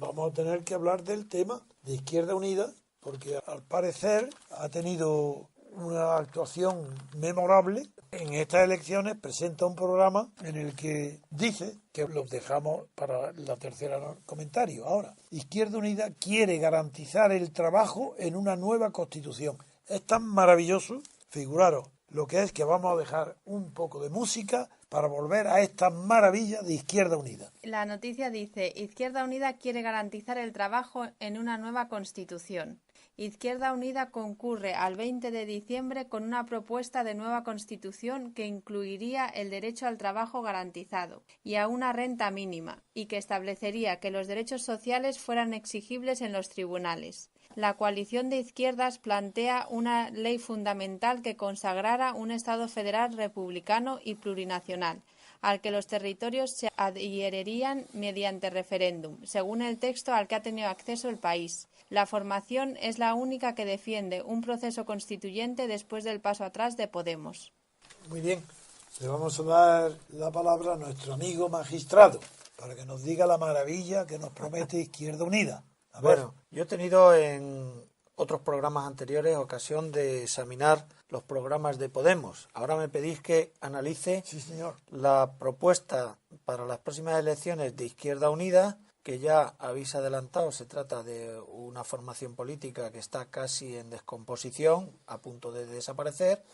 vamos a tener que hablar del tema de Izquierda Unida, porque al parecer ha tenido una actuación memorable. En estas elecciones presenta un programa en el que dice, que los dejamos para la tercera comentario ahora, Izquierda Unida quiere garantizar el trabajo en una nueva Constitución. Es tan maravilloso, figuraros lo que es, que vamos a dejar un poco de música para volver a esta maravilla de Izquierda Unida. La noticia dice: Izquierda Unida quiere garantizar el trabajo en una nueva Constitución. Izquierda Unida concurre al 20 de diciembre con una propuesta de nueva Constitución que incluiría el derecho al trabajo garantizado y a una renta mínima, y que establecería que los derechos sociales fueran exigibles en los tribunales. La coalición de izquierdas plantea una ley fundamental que consagrara un Estado federal republicano y plurinacional, al que los territorios se adherirían mediante referéndum, según el texto al que ha tenido acceso el país. La formación es la única que defiende un proceso constituyente después del paso atrás de Podemos. Muy bien, le vamos a dar la palabra a nuestro amigo magistrado para que nos diga la maravilla que nos promete Izquierda Unida. A ver. Bueno, yo he tenido en otros programas anteriores ocasión de examinar los programas de Podemos. Ahora me pedís que analice Sí, señor. la propuesta para las próximas elecciones de Izquierda Unida, que ya habéis adelantado, se trata de una formación política que está casi en descomposición, a punto de desaparecer,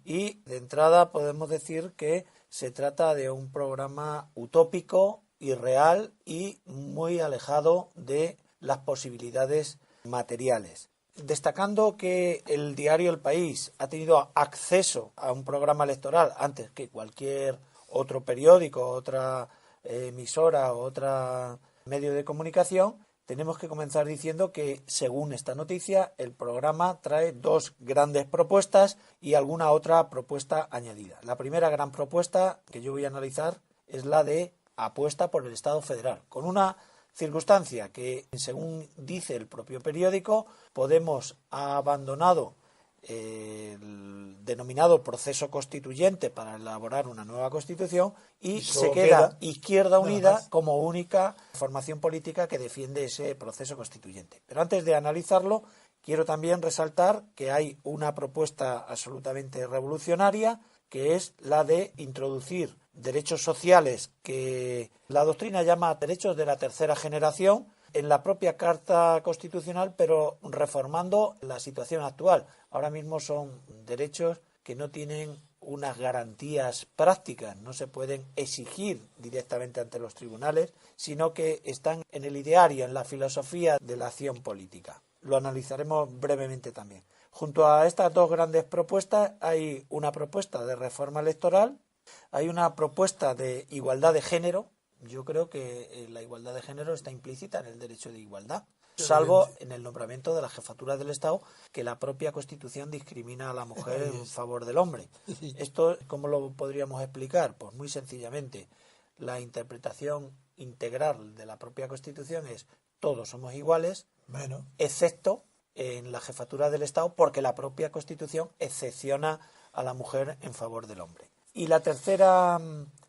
y de entrada podemos decir que se trata de un programa utópico, irreal y muy alejado de las posibilidades materiales. Destacando que el diario El País ha tenido acceso a un programa electoral antes que cualquier otro periódico, otra emisora o otro medio de comunicación, tenemos que comenzar diciendo que, según esta noticia, el programa trae dos grandes propuestas y alguna otra propuesta añadida. La primera gran propuesta que yo voy a analizar es la de apuesta por el Estado federal, con una circunstancia que, según dice el propio periódico, Podemos ha abandonado el denominado proceso constituyente para elaborar una nueva constitución y se queda Izquierda Unida como única formación política que defiende ese proceso constituyente. Pero antes de analizarlo, quiero también resaltar que hay una propuesta absolutamente revolucionaria, que es la de introducir derechos sociales que la doctrina llama derechos de la tercera generación en la propia Carta Constitucional, pero reformando la situación actual. Ahora mismo son derechos que no tienen unas garantías prácticas, no se pueden exigir directamente ante los tribunales, sino que están en el ideario, en la filosofía de la acción política. Lo analizaremos brevemente también. Junto a estas dos grandes propuestas hay una propuesta de reforma electoral, hay una propuesta de igualdad de género. Yo creo que la igualdad de género está implícita en el derecho de igualdad, salvo en el nombramiento de la jefatura del Estado, que la propia Constitución discrimina a la mujer en favor del hombre. Esto, ¿cómo lo podríamos explicar? Pues muy sencillamente, la interpretación integral de la propia Constitución es todos somos iguales, excepto en la jefatura del Estado, porque la propia Constitución excepciona a la mujer en favor del hombre. Y la tercera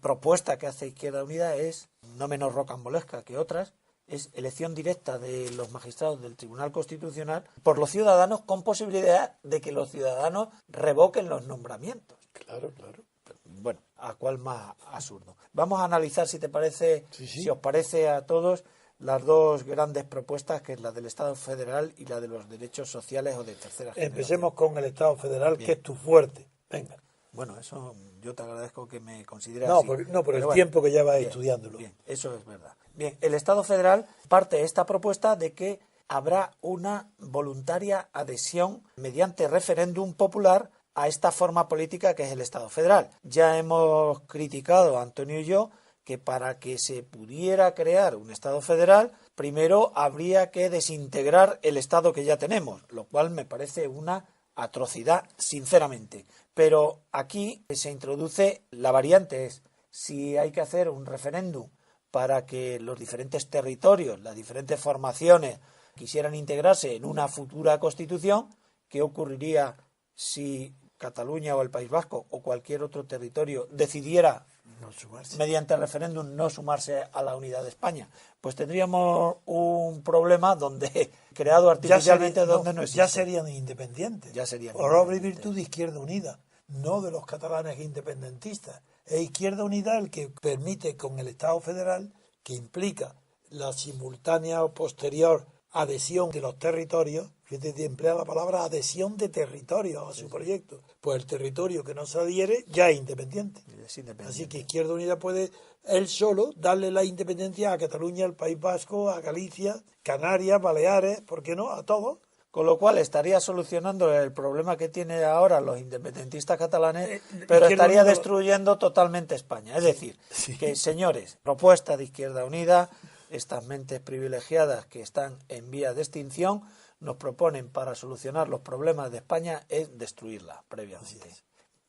propuesta que hace Izquierda Unida es, no menos rocambolesca que otras, es elección directa de los magistrados del Tribunal Constitucional por los ciudadanos, con posibilidad de que los ciudadanos revoquen los nombramientos. Claro, claro. Bueno, ¿a cuál más absurdo? Vamos a analizar, si te parece, si os parece a todos, las dos grandes propuestas, que es la del Estado federal y la de los derechos sociales o de tercera generación. Empecemos con el Estado federal, que es tu fuerte. Venga. Bueno, eso yo te agradezco que me consideres No, así. por el tiempo que llevas estudiándolo. Bien, eso es verdad. Bien, el Estado federal parte de esta propuesta de que habrá una voluntaria adhesión mediante referéndum popular a esta forma política que es el Estado federal. Ya hemos criticado, Antonio y yo, que para que se pudiera crear un Estado federal, primero habría que desintegrar el Estado que ya tenemos, lo cual me parece una atrocidad, sinceramente. Pero aquí se introduce la variante, es si hay que hacer un referéndum para que los diferentes territorios, las diferentes formaciones quisieran integrarse en una futura Constitución, ¿qué ocurriría si Cataluña o el País Vasco o cualquier otro territorio decidiera No sumarse. mediante referéndum no sumarse a la unidad de España, pues tendríamos un problema donde creado artificialmente donde no existe. Ya serían independientes. Ya serían por obra y independientes. virtud de Izquierda Unida, no de los catalanes independentistas. Es Izquierda Unida el que permite con el Estado federal, que implica la simultánea o posterior adhesión de los territorios, fíjate, emplea la palabra adhesión de territorios a su proyecto, pues el territorio que no se adhiere ya es independiente. Es independiente. Así que Izquierda Unida puede él solo darle la independencia a Cataluña, al País Vasco, a Galicia, Canarias, Baleares, ¿por qué no? A todos. Con lo cual estaría solucionando el problema que tienen ahora los independentistas catalanes, pero Izquierda estaría Unida destruyendo totalmente España. Es decir, que señores, propuesta de Izquierda Unida, estas mentes privilegiadas que están en vías de extinción, nos proponen para solucionar los problemas de España es destruirla previamente.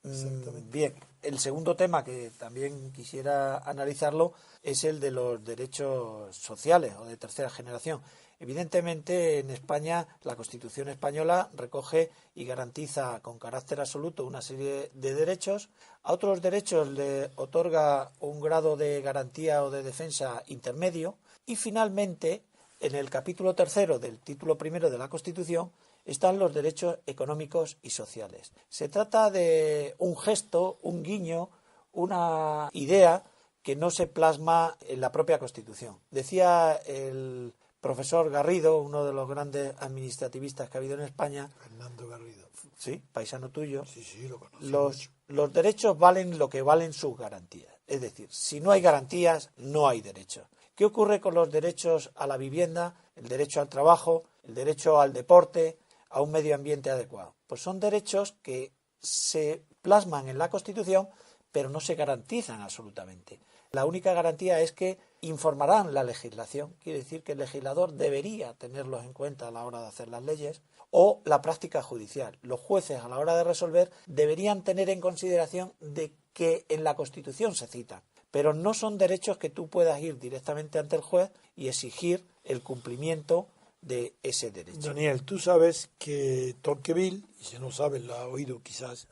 Bien, el segundo tema que también quisiera analizarlo es el de los derechos sociales o de tercera generación. Evidentemente, en España, la Constitución española recoge y garantiza con carácter absoluto una serie de derechos. A otros derechos le otorga un grado de garantía o de defensa intermedio. Y finalmente, en el capítulo tercero del título primero de la Constitución, están los derechos económicos y sociales. Se trata de un gesto, un guiño, una idea que no se plasma en la propia Constitución. Decía el profesor Garrido, uno de los grandes administrativistas que ha habido en España. Fernando Garrido. Sí, paisano tuyo. Sí, lo conozco. Los derechos valen lo que valen sus garantías. Es decir, si no hay garantías, no hay derechos. ¿Qué ocurre con los derechos a la vivienda, el derecho al trabajo, el derecho al deporte, a un medio ambiente adecuado? Pues son derechos que se plasman en la Constitución, pero no se garantizan absolutamente. La única garantía es que informarán la legislación, quiere decir que el legislador debería tenerlos en cuenta a la hora de hacer las leyes, o la práctica judicial. Los jueces a la hora de resolver deberían tener en consideración de que en la Constitución se citan, pero no son derechos que tú puedas ir directamente ante el juez y exigir el cumplimiento de ese derecho. Daniel, tú sabes que Tocqueville, y si no sabes, lo has oído quizás,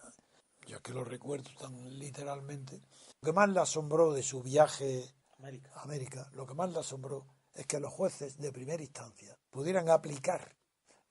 ya que lo recuerdo tan literalmente, lo que más le asombró de su viaje a América, lo que más le asombró es que los jueces de primera instancia pudieran aplicar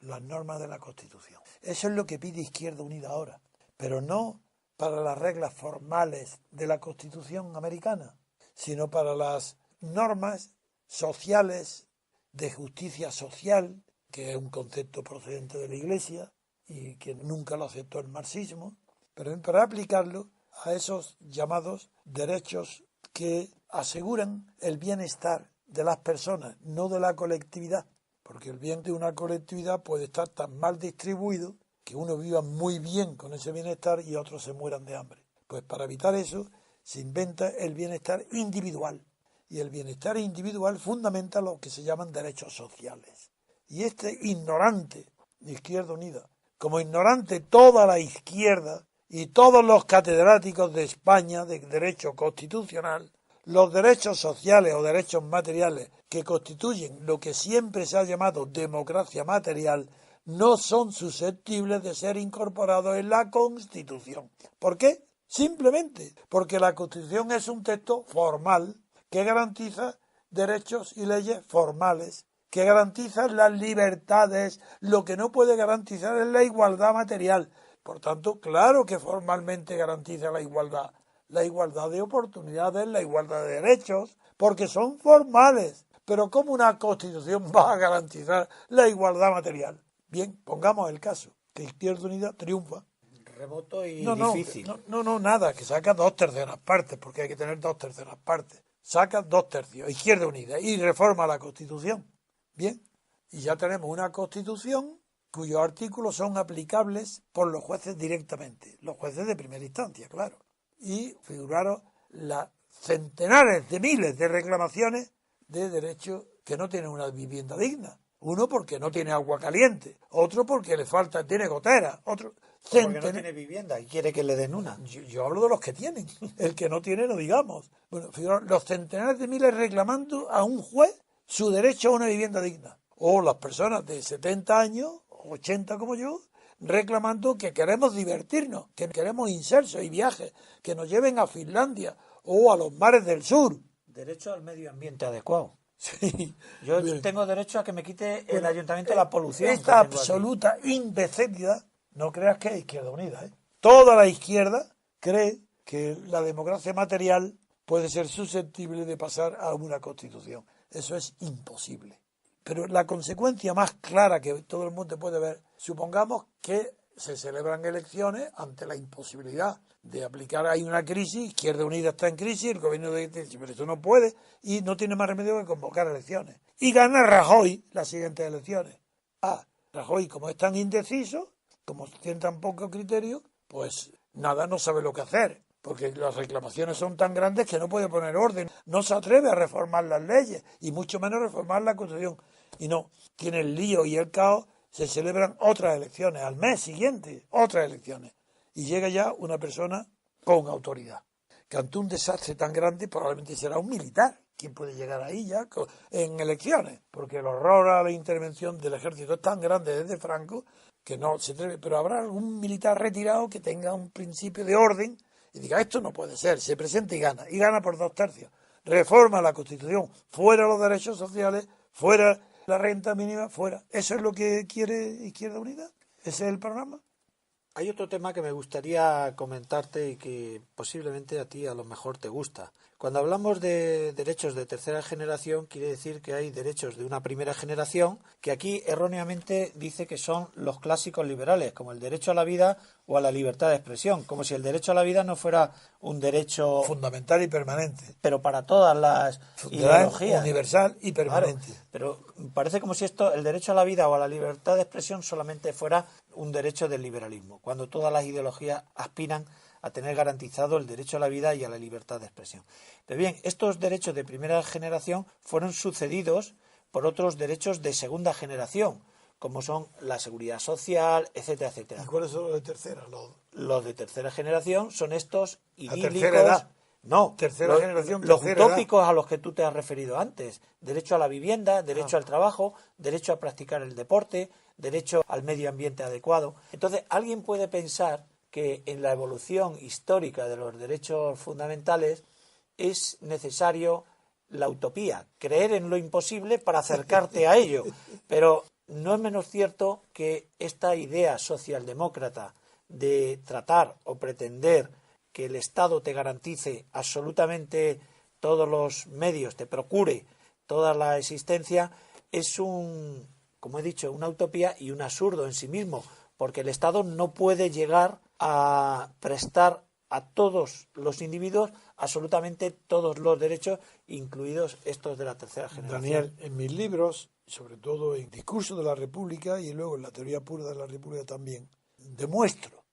las normas de la Constitución. Eso es lo que pide Izquierda Unida ahora, pero no para las reglas formales de la Constitución americana, sino para las normas sociales de justicia social, que es un concepto procedente de la Iglesia y que nunca lo aceptó el marxismo, pero para aplicarlo a esos llamados derechos que aseguran el bienestar de las personas, no de la colectividad, porque el bien de una colectividad puede estar tan mal distribuido que uno viva muy bien con ese bienestar y otros se mueran de hambre. Pues para evitar eso se inventa el bienestar individual, y el bienestar individual fundamenta lo que se llaman derechos sociales. Y este ignorante de Izquierda Unida, como ignorante toda la izquierda y todos los catedráticos de España de derecho constitucional, los derechos sociales o derechos materiales que constituyen lo que siempre se ha llamado democracia material no son susceptibles de ser incorporados en la Constitución. ¿Por qué? Simplemente porque la Constitución es un texto formal que garantiza derechos y leyes formales, que garantizan las libertades. Lo que no puede garantizar es la igualdad material. Por tanto, claro que formalmente garantiza la igualdad de oportunidades, la igualdad de derechos, porque son formales. Pero ¿cómo una Constitución va a garantizar la igualdad material? Bien, pongamos el caso, que Izquierda Unida triunfa. Remoto y difícil. difícil. Nada, que saca 2/3 partes, porque hay que tener 2/3 partes. Saca 2/3, Izquierda Unida, y reforma la Constitución. Bien, y ya tenemos una Constitución cuyos artículos son aplicables por los jueces directamente, los jueces de primera instancia, claro. Y figuraron las centenares de miles de reclamaciones de derechos que no tienen una vivienda digna. Uno porque no tiene agua caliente, otro porque le falta, tiene gotera, otro... Porque no tiene vivienda y quiere que le den una. Yo hablo de los que tienen, el que no tiene no digamos. Bueno, figuraron los centenares de miles reclamando a un juez su derecho a una vivienda digna. O las personas de 70 años, 80 como yo, reclamando que queremos divertirnos, que queremos insersos y viajes, que nos lleven a Finlandia o a los mares del sur. Derecho al medio ambiente adecuado. Sí. Yo Bien. tengo derecho a que me quite el Bueno, ayuntamiento la polución. Esta que tengo aquí. absoluta imbecilidad, no creas que es Izquierda Unida, ¿eh? Toda la izquierda cree que la democracia material puede ser susceptible de pasar a una constitución. Eso es imposible. Pero la consecuencia más clara que todo el mundo puede ver, supongamos que se celebran elecciones ante la imposibilidad de aplicar, hay una crisis, Izquierda Unida está en crisis, el gobierno dice, pero esto no puede, y no tiene más remedio que convocar elecciones. Y gana Rajoy las siguientes elecciones. Rajoy, como es tan indeciso, como tiene tan poco criterio, pues nada, no sabe lo que hacer, porque las reclamaciones son tan grandes que no puede poner orden, no se atreve a reformar las leyes, y mucho menos reformar la Constitución. Y no, tiene el lío y el caos, se celebran otras elecciones, al mes siguiente, otras elecciones. Y llega ya una persona con autoridad, que ante un desastre tan grande probablemente será un militar. ¿Quién puede llegar ahí ya en elecciones? Porque el horror a la intervención del ejército es tan grande desde Franco que no se atreve. Pero habrá algún militar retirado que tenga un principio de orden y diga, esto no puede ser, se presenta y gana por 2/3. Reforma la Constitución, fuera los derechos sociales, fuera la renta mínima, fuera. ¿Eso es lo que quiere Izquierda Unida? ¿Ese es el programa? Hay otro tema que me gustaría comentarte y que posiblemente a ti a lo mejor te gusta. Cuando hablamos de derechos de tercera generación, quiere decir que hay derechos de una primera generación, que aquí erróneamente dice que son los clásicos liberales, como el derecho a la vida o a la libertad de expresión, como si el derecho a la vida no fuera un derecho fundamental y permanente, pero para todas las ideologías, universal y permanente. Claro, pero parece como si el derecho a la vida o a la libertad de expresión solamente fuera un derecho del liberalismo, cuando todas las ideologías aspiran a tener garantizado el derecho a la vida y a la libertad de expresión. Pero bien, estos derechos de primera generación fueron sucedidos por otros derechos de segunda generación, como son la seguridad social, etcétera, etcétera. ¿Y cuáles son los de tercera? Los de tercera generación son estos idílicos. ¿A tercera edad? No, tercera generación, los tercera utópicos edad. A los que tú te has referido antes. Derecho a la vivienda, derecho al trabajo, derecho a practicar el deporte, derecho al medio ambiente adecuado. Entonces, alguien puede pensar que en la evolución histórica de los derechos fundamentales es necesario la utopía, creer en lo imposible para acercarte a ello. Pero no es menos cierto que esta idea socialdemócrata de tratar o pretender que el Estado te garantice absolutamente todos los medios, te procure toda la existencia, es como he dicho, una utopía y un absurdo en sí mismo, porque el Estado no puede llegar a prestar a todos los individuos absolutamente todos los derechos, incluidos estos de la tercera generación. Daniel, en mis libros, sobre todo en Discurso de la República y luego en la Teoría Pura de la República también, demuestro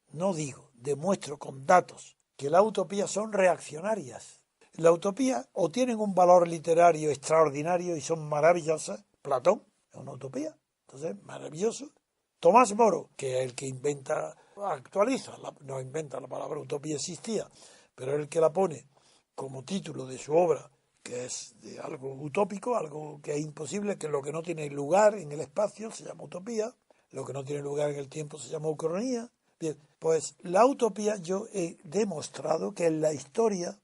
con datos que las utopías son reaccionarias. La utopía o tienen un valor literario extraordinario y son maravillosas. Platón es una utopía, entonces maravilloso. Tomás Moro, que es el que actualiza, no inventa la palabra utopía, existía, pero es el que la pone como título de su obra, que es de algo utópico, algo que es imposible, que lo que no tiene lugar en el espacio se llama utopía, lo que no tiene lugar en el tiempo se llama ucronía. Bien, pues la utopía yo he demostrado que en la historia,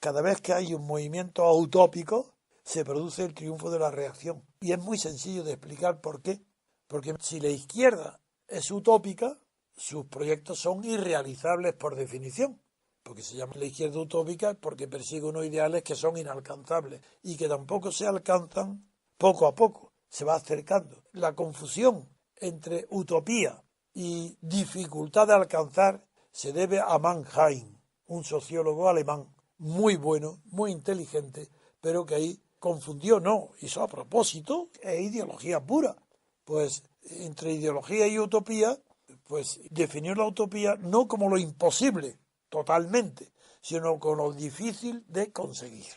cada vez que hay un movimiento utópico, se produce el triunfo de la reacción. Y es muy sencillo de explicar por qué. Porque si la izquierda es utópica, sus proyectos son irrealizables por definición. Porque se llama la izquierda utópica porque persigue unos ideales que son inalcanzables y que tampoco se alcanzan poco a poco, se va acercando. La confusión entre utopía y dificultad de alcanzar se debe a Mannheim, un sociólogo alemán muy bueno, muy inteligente, pero que ahí confundió, hizo a propósito, es ideología pura. Pues entre ideología y utopía, pues definió la utopía no como lo imposible, totalmente, sino como lo difícil de conseguir.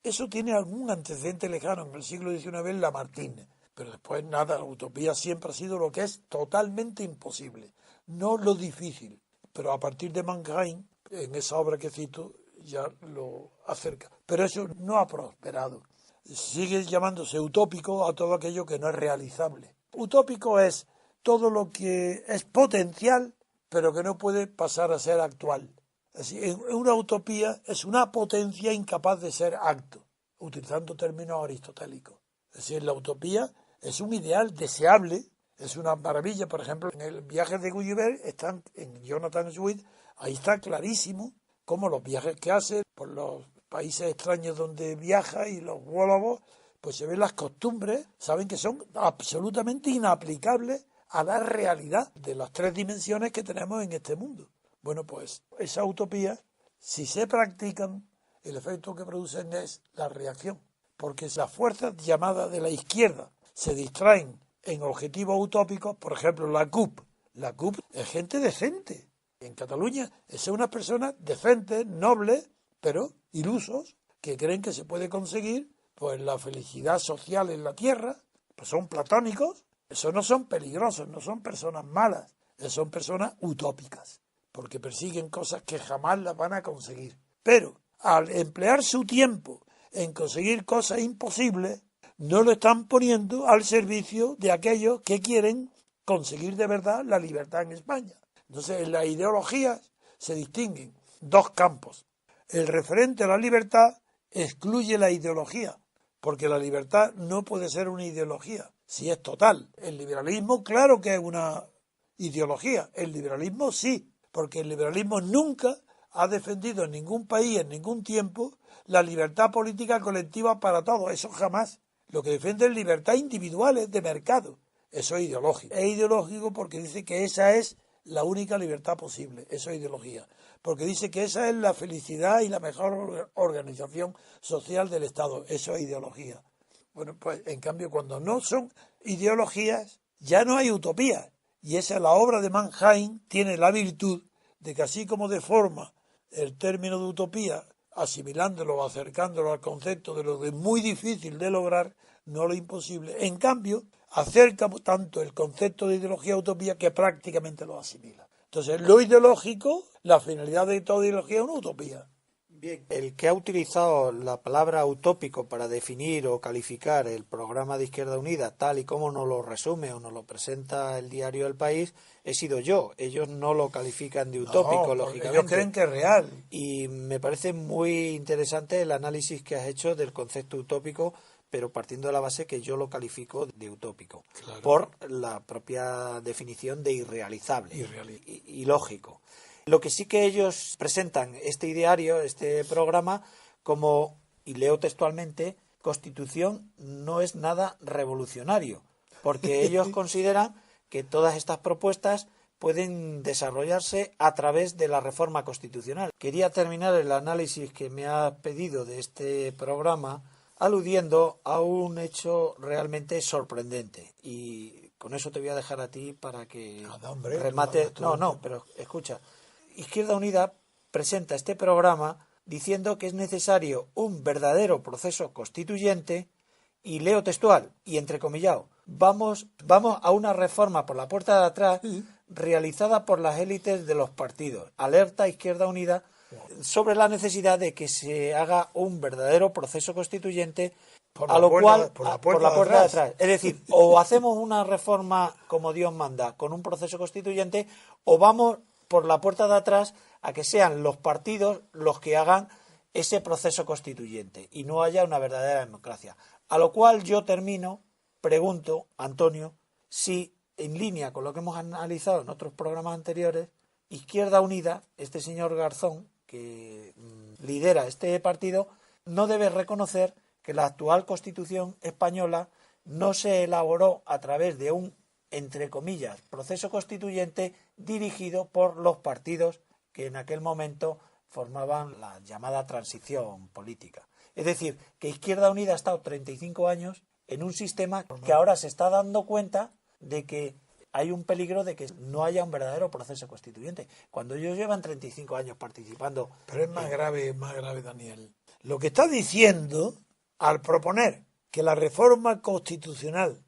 Eso tiene algún antecedente lejano en el siglo XIX en Lamartine, pero después nada, la utopía siempre ha sido lo que es totalmente imposible, no lo difícil. Pero a partir de Mannheim, en esa obra que cito, ya lo acerca. Pero eso no ha prosperado. Sigue llamándose utópico a todo aquello que no es realizable. Utópico es todo lo que es potencial, pero que no puede pasar a ser actual. Así, una utopía es una potencia incapaz de ser acto, utilizando términos aristotélicos. Es decir, la utopía es un ideal deseable, es una maravilla. Por ejemplo, en el viaje de Gulliver, están en Jonathan Swift, ahí está clarísimo cómo los viajes que hace por los países extraños donde viaja y los globos, pues se ven las costumbres, saben que son absolutamente inaplicables a la realidad de las tres dimensiones que tenemos en este mundo. Bueno, pues esa utopía, si se practican, el efecto que producen es la reacción, porque las fuerzas llamadas de la izquierda se distraen en objetivos utópicos. Por ejemplo, la CUP. La CUP es gente decente. En Cataluña es unas personas decentes, nobles, pero ilusos, que creen que se puede conseguir pues la felicidad social en la tierra. Pues son platónicos. Eso no son peligrosos, no son personas malas, son personas utópicas, porque persiguen cosas que jamás las van a conseguir. Pero al emplear su tiempo en conseguir cosas imposibles, no lo están poniendo al servicio de aquellos que quieren conseguir de verdad la libertad en España. Entonces, en las ideologías se distinguen dos campos. El referente a la libertad excluye la ideología, porque la libertad no puede ser una ideología si es total. El liberalismo, claro que es una ideología. El liberalismo sí, porque el liberalismo nunca ha defendido en ningún país, en ningún tiempo, la libertad política colectiva para todos. Eso jamás. Lo que defiende es libertad individual, de mercado. Eso es ideológico. Es ideológico porque dice que esa es la única libertad posible. Eso es ideología. Porque dice que esa es la felicidad y la mejor organización social del Estado. Eso es ideología. Bueno, pues en cambio, cuando no son ideologías, ya no hay utopía. Y esa es la obra de Mannheim, tiene la virtud de que así como deforma el término de utopía, asimilándolo o acercándolo al concepto de lo que es muy difícil de lograr, no lo imposible. En cambio, acerca tanto el concepto de ideología a utopía que prácticamente lo asimila. Entonces, lo ideológico, la finalidad de toda ideología es una utopía. Bien, el que ha utilizado la palabra utópico para definir o calificar el programa de Izquierda Unida tal y como nos lo resume o nos lo presenta el diario El País he sido yo. Ellos no lo califican de utópico, No, lógicamente. ellos creen que es real. Y me parece muy interesante el análisis que has hecho del concepto utópico, pero partiendo de la base que yo lo califico de utópico, claro, por la propia definición de irrealizable y lógico. Lo que sí que ellos presentan este ideario, este programa, como, y leo textualmente, Constitución no es nada revolucionario, porque ellos consideran que todas estas propuestas pueden desarrollarse a través de la reforma constitucional. Quería terminar el análisis que me ha pedido de este programa aludiendo a un hecho realmente sorprendente, y con eso te voy a dejar a ti para que remate. No, pero escucha. Izquierda Unida presenta este programa diciendo que es necesario un verdadero proceso constituyente, y leo textual y entrecomillado: vamos a una reforma por la puerta de atrás realizada por las élites de los partidos. Alerta Izquierda Unida sobre la necesidad de que se haga un verdadero proceso constituyente, por la puerta de atrás. Es decir, o hacemos una reforma como Dios manda con un proceso constituyente, o vamos por la puerta de atrás a que sean los partidos los que hagan ese proceso constituyente y no haya una verdadera democracia. A lo cual yo pregunto, Antonio, si en línea con lo que hemos analizado en otros programas anteriores, Izquierda Unida, este señor Garzón, que lidera este partido, no debe reconocer que la actual Constitución española no se elaboró a través de un, entre comillas, proceso constituyente dirigido por los partidos que en aquel momento formaban la llamada transición política. Es decir, que Izquierda Unida ha estado 35 años en un sistema que ahora se está dando cuenta de que hay un peligro de que no haya un verdadero proceso constituyente, cuando ellos llevan 35 años participando. Pero es más grave, Daniel. Lo que está diciendo, al proponer que la reforma constitucional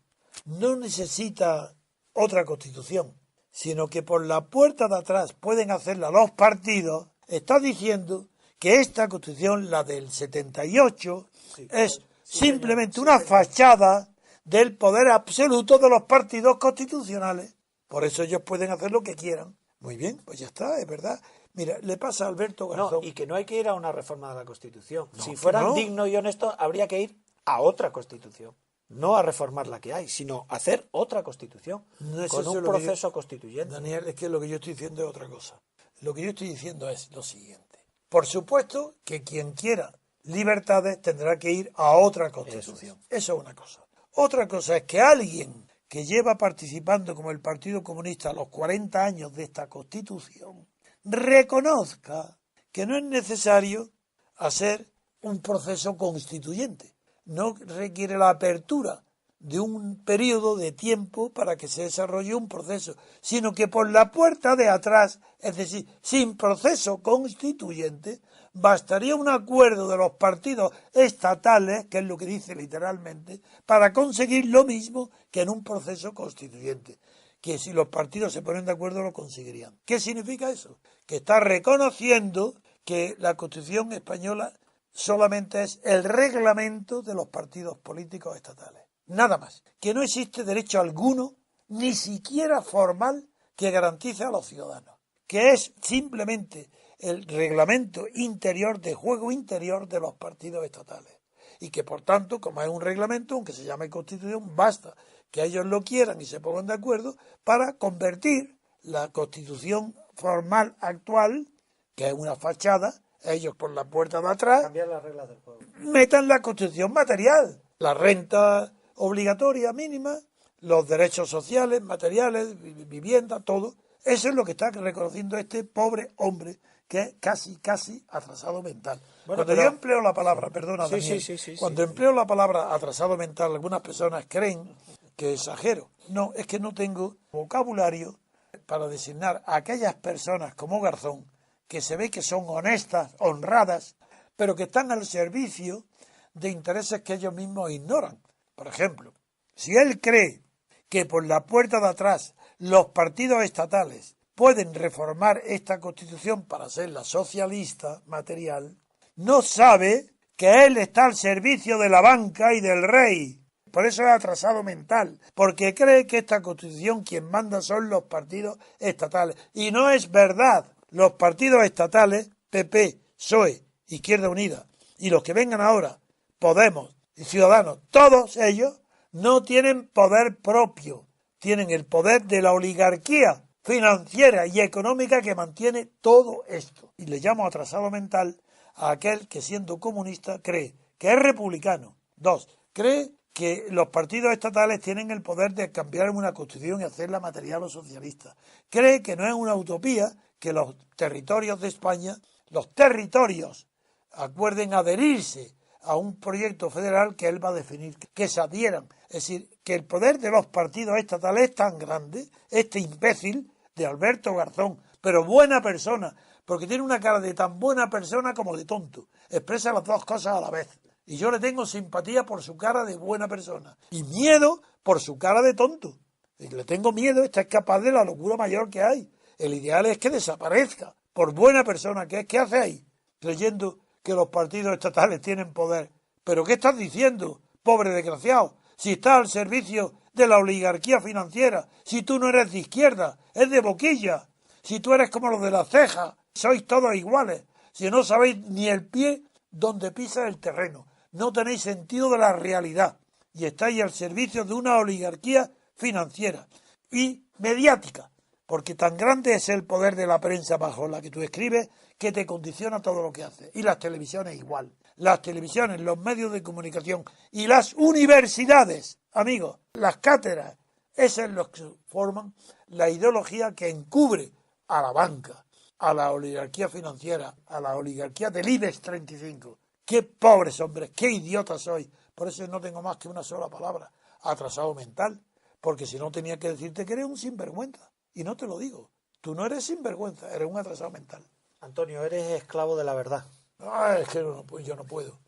no necesita otra constitución, sino que por la puerta de atrás pueden hacerla los partidos, está diciendo que esta constitución, la del 78, es simplemente una fachada del poder absoluto de los partidos constitucionales. Por eso ellos pueden hacer lo que quieran. Muy bien, pues ya está, es verdad. Mira, le pasa a Alberto No, Garzón. y que no hay que ir a una reforma de la Constitución. No, Si que fueran no. dignos y honestos, habría que ir a otra Constitución. No a reformar la que hay, sino a hacer otra Constitución, No es con eso un lo que proceso constituyente. Daniel, es que lo que yo estoy diciendo es otra cosa. Lo que yo estoy diciendo es lo siguiente. Por supuesto que quien quiera libertades tendrá que ir a otra constitución. Eso es una cosa. Otra cosa es que alguien que lleva participando como el Partido Comunista los 40 años de esta constitución reconozca que no es necesario hacer un proceso constituyente. No requiere la apertura de un periodo de tiempo para que se desarrolle un proceso, sino que por la puerta de atrás, es decir, sin proceso constituyente, bastaría un acuerdo de los partidos estatales, que es lo que dice literalmente, para conseguir lo mismo que en un proceso constituyente. Que si los partidos se ponen de acuerdo lo conseguirían. ¿Qué significa eso? Que está reconociendo que la Constitución española solamente es el reglamento de los partidos políticos estatales. Nada más. Que no existe derecho alguno, ni siquiera formal, que garantice a los ciudadanos. Que es simplemente el reglamento interior, de juego interior de los partidos estatales. Y que por tanto, como es un reglamento, aunque se llame Constitución, basta que ellos lo quieran y se pongan de acuerdo para convertir la Constitución formal actual, que es una fachada, ellos por la puerta de atrás, Cambiar las reglas del juego. metan la Constitución material, la renta obligatoria mínima, los derechos sociales, materiales, vivienda, todo. Eso es lo que está reconociendo este pobre hombre, que es casi atrasado mental. Bueno, Cuando yo empleo la palabra, perdona, Sí, Daniel, sí, cuando empleo la palabra atrasado mental, algunas personas creen que exagero. No, es que no tengo vocabulario para designar a aquellas personas como Garzón, que se ve que son honestas, honradas, pero que están al servicio de intereses que ellos mismos ignoran. Por ejemplo, si él cree que por la puerta de atrás los partidos estatales pueden reformar esta Constitución para hacerla socialista, material, no sabe que él está al servicio de la banca y del rey. Por eso es atrasado mental, porque cree que esta Constitución quien manda son los partidos estatales. Y no es verdad. Los partidos estatales, PP, PSOE, Izquierda Unida, y los que vengan ahora, Podemos y Ciudadanos, todos ellos no tienen poder propio, tienen el poder de la oligarquía financiera y económica que mantiene todo esto. Y le llamo atrasado mental a aquel que siendo comunista cree que es republicano. 2. Cree que los partidos estatales tienen el poder de cambiar una constitución y hacerla material o socialista. Cree que no es una utopía que los territorios de España, los territorios, acuerden adherirse a un proyecto federal que él va a definir, que se adhieran. Es decir, que el poder de los partidos estatales es tan grande, este imbécil de Alberto Garzón, pero buena persona, porque tiene una cara de tan buena persona como de tonto, expresa las dos cosas a la vez. Y yo le tengo simpatía por su cara de buena persona y miedo por su cara de tonto. Y le tengo miedo, esta es capaz de la locura mayor que hay. El ideal es que desaparezca, por buena persona que es. ¿Qué hace ahí? Creyendo que los partidos estatales tienen poder. ¿Pero qué estás diciendo, pobre desgraciado? Si estás al servicio de la oligarquía financiera, si tú no eres de izquierda, es de boquilla, si tú eres como los de la ceja, sois todos iguales, si no sabéis ni el pie donde pisa el terreno, no tenéis sentido de la realidad y estáis al servicio de una oligarquía financiera y mediática, porque tan grande es el poder de la prensa bajo la que tú escribes que te condiciona todo lo que haces. Y las televisiones igual. Las televisiones, los medios de comunicación y las universidades, amigos, las cátedras, esos son los que forman la ideología que encubre a la banca, a la oligarquía financiera, a la oligarquía del IBEX 35. ¡Qué pobres hombres! ¡Qué idiotas sois! Por eso no tengo más que una sola palabra, atrasado mental, porque si no tenía que decirte que eres un sinvergüenza. Y no te lo digo. Tú no eres sinvergüenza, eres un atrasado mental. Antonio, eres esclavo de la verdad. Ah, es que yo no puedo.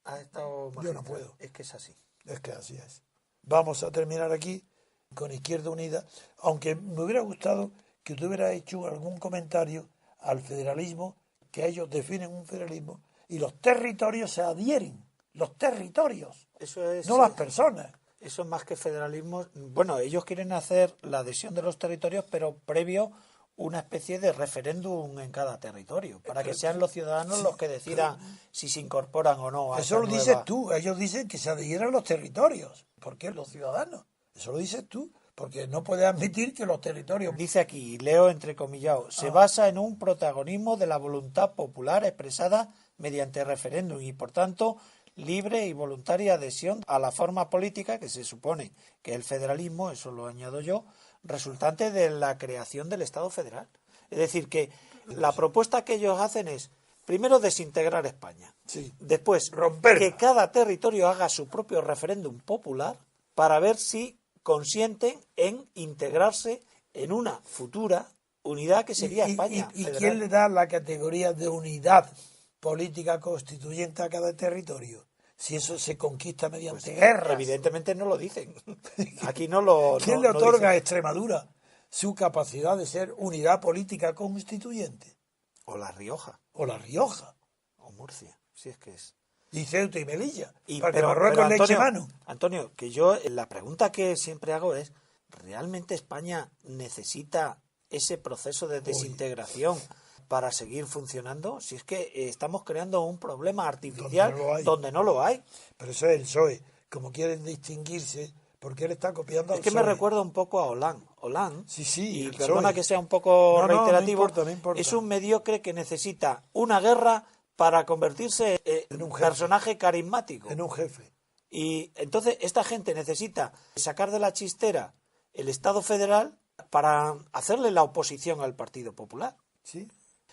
Has estado Yo magistral. no puedo. Es que es así. Es que así es. Vamos a terminar aquí con Izquierda Unida, aunque me hubiera gustado que tú hubieras hecho algún comentario al federalismo, que ellos definen un federalismo, y los territorios se adhieren. Los territorios, Eso es, no las personas. eso es más que federalismo. Bueno, ellos quieren hacer la adhesión de los territorios, pero previo una especie de referéndum en cada territorio, para que sean los ciudadanos los que decidan si se incorporan o no a Eso lo esa dices nueva... tú. Ellos dicen que se adhieran los territorios. ¿Por qué los ciudadanos? Eso lo dices tú. Porque no puedes admitir que los territorios... Dice aquí, leo entrecomillado, se basa en un protagonismo de la voluntad popular expresada mediante referéndum y, por tanto, libre y voluntaria adhesión a la forma política que se supone que es el federalismo, eso lo añado yo, resultante de la creación del Estado federal. Es decir, que la propuesta que ellos hacen es, primero, desintegrar España. Sí. Después, Romperla. que cada territorio haga su propio referéndum popular para ver si consienten en integrarse en una futura unidad que sería España ¿Y federal. quién le da la categoría de unidad política constituyente a cada territorio? Si eso se conquista mediante guerras. Evidentemente no lo dicen. Aquí no lo... ¿Quién no- le no otorga dicen. a Extremadura su capacidad de ser unidad política constituyente? O La Rioja, O La Rioja, o Murcia, si es que es. y Ceuta y Melilla. Y, Porque pero, Marruecos le eche Antonio, mano. Antonio, que yo la pregunta que siempre hago es, ¿realmente España necesita ese proceso de desintegración para seguir funcionando? Si es que estamos creando un problema artificial Donde no lo hay. donde no lo hay. Pero eso es el PSOE. Como quieren distinguirse, porque él está copiando Es al que me PSOE. recuerda un poco a Hollande. Hollande, Sí, sí, y el perdona PSOE. que sea un poco No, no reiterativo, importa, no importa. es un mediocre que necesita una guerra para convertirse en En un un jefe. personaje carismático. En un jefe. Y entonces esta gente necesita sacar de la chistera el Estado federal para hacerle la oposición al Partido Popular. Sí.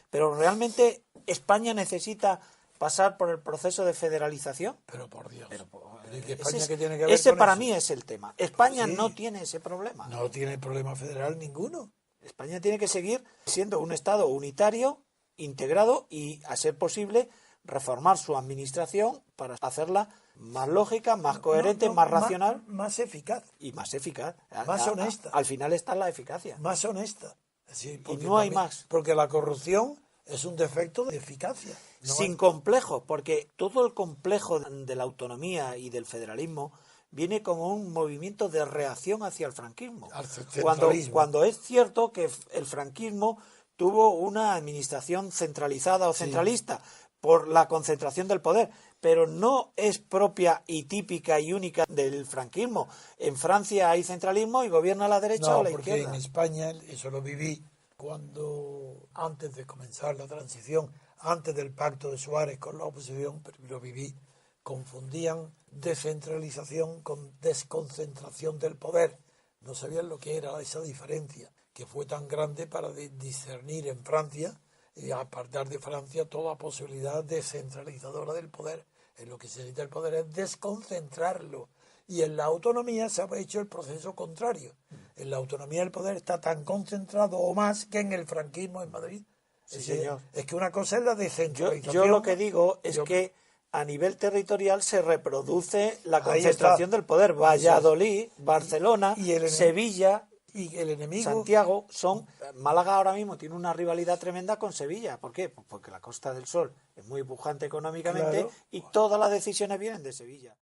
Pero realmente España necesita pasar por el proceso de federalización. Pero por Dios. Pero, ¿Y que ese España es- qué tiene que ver ese con para eso? mí es el tema. España Sí. no tiene ese problema. No tiene problema federal ninguno. España tiene que seguir siendo un Estado unitario, integrado y, a ser posible, reformar su administración para hacerla más lógica, más coherente, No, no, más racional Más eficaz. y más eficaz. Más honesta. Al final está la eficacia. Más honesta. Sí, porque no hay también- más. Porque la corrupción es un defecto de eficacia. No Sin hay- complejos, porque todo el complejo de la autonomía y del federalismo viene como un movimiento de reacción hacia el franquismo. Al centralismo. Cuando es cierto que el franquismo tuvo una administración centralizada o centralista por la concentración del poder, pero no es propia y típica y única del franquismo. En Francia hay centralismo y gobierna la derecha No, o la porque izquierda. en España, eso lo viví cuando, antes de comenzar la transición, antes del pacto de Suárez con la oposición, pero lo viví, confundían descentralización con desconcentración del poder. No sabían lo que era esa diferencia, que fue tan grande para discernir en Francia y apartar de Francia toda posibilidad descentralizadora del poder. En lo que se necesita el poder es desconcentrarlo. Y en la autonomía se ha hecho el proceso contrario. En la autonomía el poder está tan concentrado o más que en el franquismo en Madrid. Sí, señor. Es que una cosa es la descentralización. Yo lo que digo es Yo- que a nivel territorial se reproduce la Ahí concentración está. del poder. Valladolid, Barcelona, Y el Sevilla, Y el enemigo... Santiago son... Málaga ahora mismo tiene una rivalidad tremenda con Sevilla. ¿Por qué? Pues porque la Costa del Sol es muy pujante económicamente Claro. y todas las decisiones vienen de Sevilla.